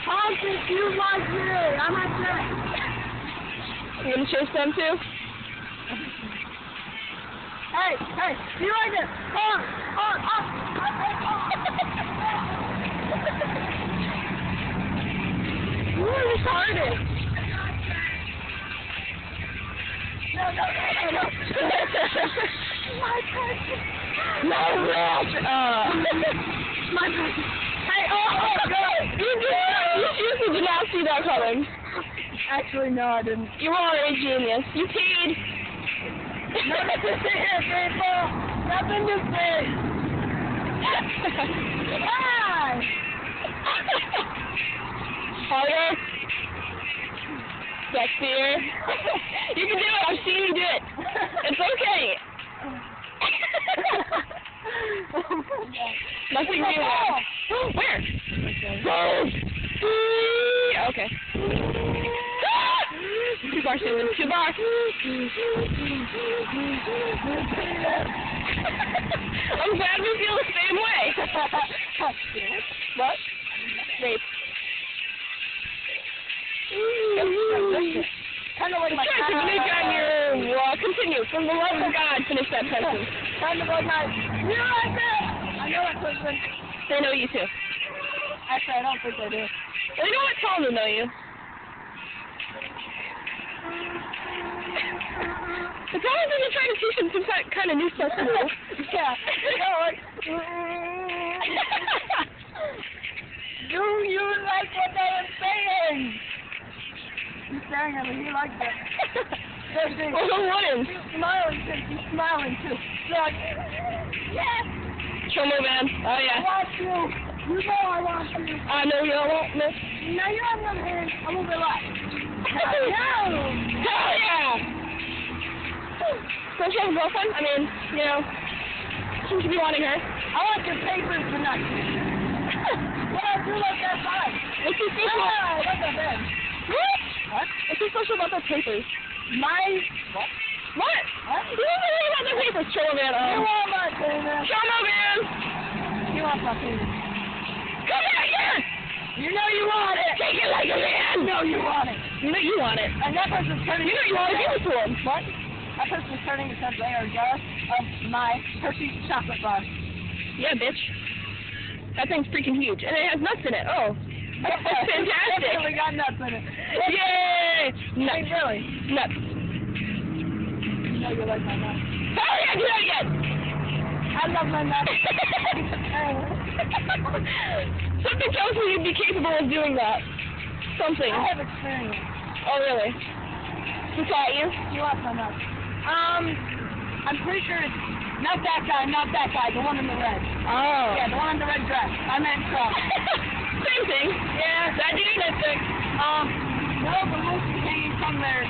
Honk, if you like me, I'm a jerk. You gonna chase them too? Hey, do you like it? Honk, honk, honk, honk. You are retarded. No. My person. No, Rich! My person. Hey, God! You seriously did not see that coming. Actually, no, I didn't. You are a genius. You peed. Nothing to see here, people. Nothing to see. Hi. Harder. Sexier. You can do it. I've seen you do it. It's okay. Nothing new. Where? Okay. Two bar Susan. 2 bar. I'm glad we feel the same way. What? Rape. Kind of like my Try to make on your continue. From the love of God, finish that sentence. Kind of like my, you like it? I know that person. They know you too. Actually, I don't think they do. Well, you know what? Tell them to know you. It's always when you're trying to teach them some kind of new stuff to do. Yeah. You know, like, do you like what I am saying? He's staring at me. He likes it. Well, who wouldn't? He's smiling too. He's smiling too. So, yes. Chomo man. Oh yeah. I want you. You know I want you. I know you won't miss. No, you have one hand. I'm gonna be like, no. Hell yeah. Don't you have a girlfriend? I mean, you know, seems to be wanting her. I want your papers tonight. What I do like that fine. What's so special? I like that bed. What? What? What's so special about those papers? My what? What? What? You don't know anything about the papers, Chomo man. You want my penis? Chomo man. You want my penis? Come back here. You know you want it. Take it like a man. You know you want it. You know you want it. And that person's turning. You know you want to give it to him. What? That person's turning because they are jealous of my Hershey chocolate bar. Yeah, bitch. That thing's freaking huge, and it has nuts in it. Oh, that's fantastic. Definitely got nuts in it. Yay! Nuts. Hey, really? Nuts. You know you like my nuts. Oh yeah, do that again. I love my nuts. Something tells me you'd be capable of doing that. Something. I have experience. Oh really? Who taught you? You want my nuts? I'm pretty sure it's not that guy, the one in the red. Oh. Yeah, the one in the red dress. I meant Trump. Same thing. Yeah. That dude, that thing. No, the moose is hanging from there.